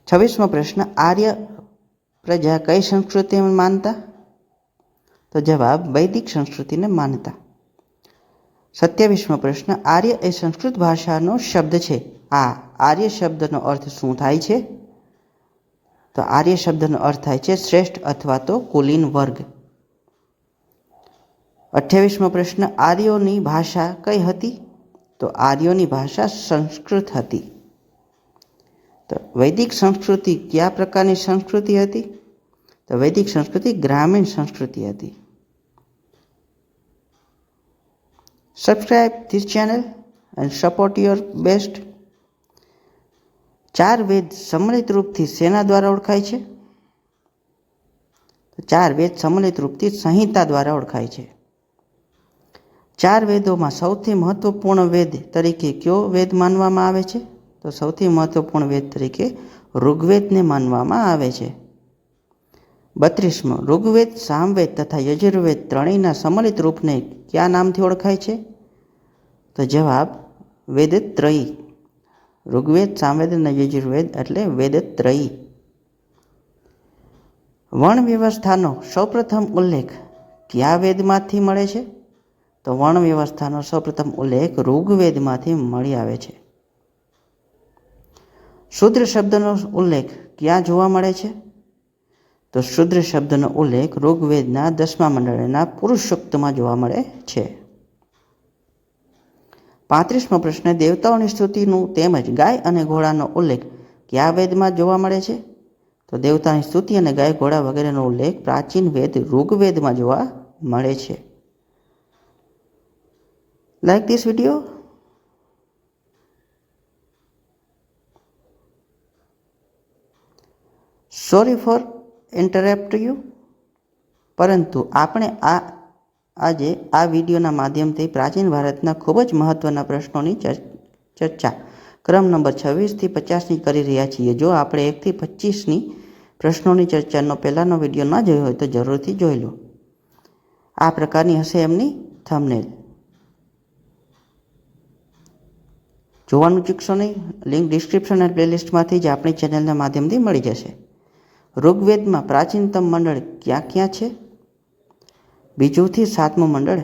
26મો પ્રશ્ન, આર્ય પ્રજા કઈ સંસ્કૃતિને માનતા? તો જવાબ વૈદિક સંસ્કૃતિને માનતા. 27મો પ્રશ્ન, આર્ય એ સંસ્કૃત ભાષાનો શબ્દ છે. આ આર્ય શબ્દનો અર્થ શું થાય છે? તો આર્ય શબ્દનો અર્થ થાય છે શ્રેષ્ઠ અથવા તો કુલીન વર્ગ. 28મો પ્રશ્ન, આર્યોની ભાષા કઈ હતી? તો આર્યોની ભાષા સંસ્કૃત હતી. તો વૈદિક સંસ્કૃતિ કયા પ્રકારની સંસ્કૃતિ હતી? તો વૈદિક સંસ્કૃતિ ગ્રામીણ સંસ્કૃતિ હતી. Subscribe this channel and support your best. 4 વેદ सम्मिलित रूपથી શેના દ્વારા ઓળખાય છે? તો 4 વેદ सम्मिलित रूपથી સંહિતા દ્વારા ઓળખાય છે. 4 વેદોમાં સૌથી મહત્વપૂર્ણ વેદ તરીકે કયો વેદ માનવામાં આવે છે? તો સૌથી મહત્વપૂર્ણ વેદ તરીકે ઋગ્વેદને માનવામાં આવે છે. 32મો, ઋગ્વેદ, સામવેદ તથા યજુર્વેદ ત્રણેયના सम्मिलित રૂપને કયા નામથી ઓળખાય છે? તો જવાબ વેદત્રયી. ઋગ્વેદ, સામવેદ અને યજુર્વેદ એટલે વેદત્રયી. વર્ણ વ્યવસ્થાનો સૌપ્રથમ ઉલ્લેખ કયા વેદમાંથી મળે છે? તો વર્ણ વ્યવસ્થાનો સૌપ્રથમ ઉલ્લેખ ઋગ્વેદમાંથી મળી આવે છે. શૂદ્ર શબ્દનો ઉલ્લેખ ક્યાં જોવા મળે છે? તો શૂદ્ર શબ્દનો ઉલ્લેખ ઋગ્વેદના 10મા મંડળના પુરુષ સૂક્તમાં જોવા મળે છે. 35મો પ્રશ્ન, દેવતાઓની સ્તુતિનું તેમજ ગાય અને ઘોડાનો ઉલ્લેખ કયા વેદમાં જોવા મળે છે? તો દેવતાની સ્તુતિ અને ગાય ઘોડા વગેરેનો ઉલ્લેખ પ્રાચીન વેદ ઋગ્વેદમાં જોવા મળે છે. Like this video. Sorry for interrupt you. પરંતુ આપણે આજે આ વિડીયોના માધ્યમથી પ્રાચીન ભારતના ખૂબ જ મહત્વના પ્રશ્નોની ચર્ચા ક્રમ નંબર 26થી 50ની કરી રહ્યા છીએ. જો આપણે 1થી 25ની પ્રશ્નોની ચર્ચાનો પહેલાંનો વિડીયો ના જોયો હોય તો જરૂરથી જોઈ લો. આ પ્રકારની હશે એમની થંબનેલ. જોવાનું ચૂકશો નહીં. લિંક ડિસ્ક્રિપ્શન અને પ્લેલિસ્ટમાંથી જ આપણી ચેનલના માધ્યમથી મળી જશે. ઋગ્વેદમાં પ્રાચીનતમ મંડળ ક્યાં ક્યાં છે? બીજુંથી 7મું મંડળ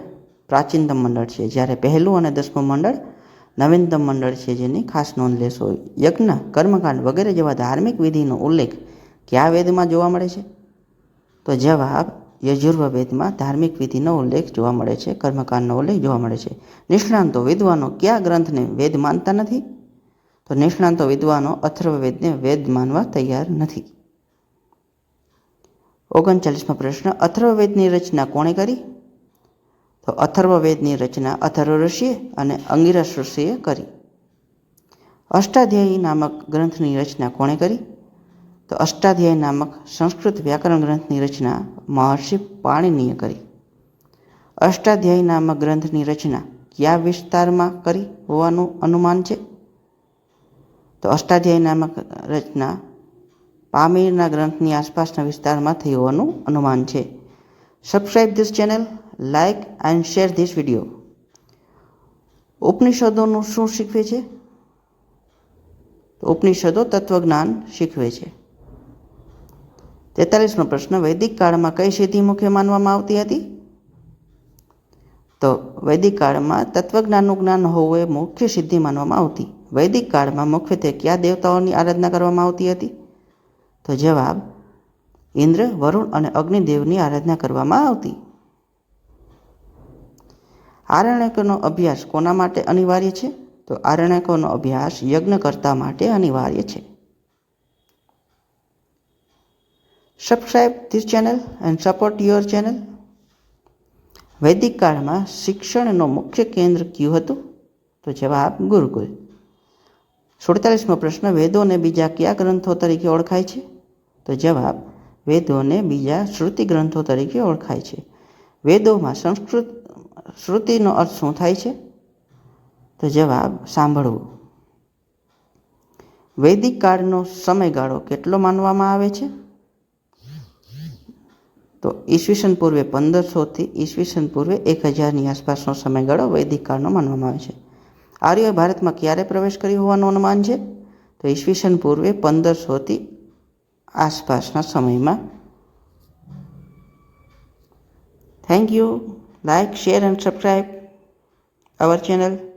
પ્રાચીનતમ મંડળ છે, જ્યારે 1લું અને 10મું મંડળ નવીનતમ મંડળ છે, જેની ખાસ નોંધ લેશો. યજ્ઞ, કર્મકાંડ વગેરે જેવા ધાર્મિક વિધિનો ઉલ્લેખ કયા વેદમાં જોવા મળે છે? તો જવાબ યજુર્વેદમાં ધાર્મિક વિધિનો ઉલ્લેખ જોવા મળે છે, કર્મકાંડનો ઉલ્લેખ જોવા મળે છે. નિષ્ણાંતો વિદ્વાનો કયા ગ્રંથને વેદ માનતા નથી? તો નિષ્ણાંતો વિદ્વાનો અથર્વવેદને વેદ માનવા તૈયાર નથી. 39મો પ્રશ્ન, અથર્વવેદની રચના કોણે કરી? તો અથર્વવેદની રચના અથર્વ ઋષિએ અને અંગિરસ ઋષિએ કરી. અષ્ટાધ્યાયી નામક ગ્રંથની રચના કોણે કરી? તો અષ્ટાધ્યાયી નામક સંસ્કૃત વ્યાકરણ ગ્રંથની રચના મહર્ષિ પાણિનીએ કરી. અષ્ટાધ્યાયી નામક ગ્રંથની રચના કયા વિસ્તારમાં કરી હોવાનું અનુમાન છે? તો અષ્ટાધ્યાયી નામક રચના પામીરના ગ્રંથની આસપાસના વિસ્તારમાં થઈ હોવાનું અનુમાન છે. Subscribe this channel, like and share this video. ઉપનિષદોનું શું શીખવે છે? તો ઉપનિષદો તત્વજ્ઞાન શીખવે છે. 43મો પ્રશ્ન, વૈદિક કાળમાં કઈ સિદ્ધિ મુખ્ય માનવામાં આવતી હતી? તો વૈદિક કાળમાં તત્વજ્ઞાનનું જ્ઞાન હોવું એ મુખ્ય સિદ્ધિ માનવામાં આવતી. વૈદિક કાળમાં મુખ્યત્વે કયા દેવતાઓની આરાધના કરવામાં આવતી હતી? તો જવાબ ઇન્દ્ર, વરુણ અને અગ્નિદેવની આરાધના કરવામાં આવતી. આરણ્યકોનો અભ્યાસ કોના માટે અનિવાર્ય છે? તો આરણ્યકોનો અભ્યાસ યજ્ઞકર્તા માટે અનિવાર્ય છે. Subscribe this channel and support your channel. વૈદિક કાળમાં શિક્ષણનો મુખ્ય કેન્દ્ર કયું હતું? તો જવાબ ગુરુકુલ. 47મો પ્રશ્ન, વેદોને બીજા કયા ગ્રંથો તરીકે ઓળખાય છે? તો જવાબ વેદોને બીજા શ્રુતિ ગ્રંથો તરીકે ઓળખાય છે. વેદોમાં સંસ્કૃત શ્રુતિનો અર્થ શું થાય છે? તો જવાબ સાંભળવું. વૈદિક કાળનો સમયગાળો કેટલો માનવામાં આવે છે? તો ઈસવીસન પૂર્વે 1500થી ઈસવીસન પૂર્વે 1000ની આસપાસનો સમયગાળો વૈદિક કાળનો માનવામાં આવે છે. આર્યોએ ભારતમાં ક્યારે પ્રવેશ કર્યો હોવાનું અનુમાન છે? તો ઈસવીસન પૂર્વે 1500થી આસપાસના સમયમાં. Thank you. Like, share and subscribe our channel.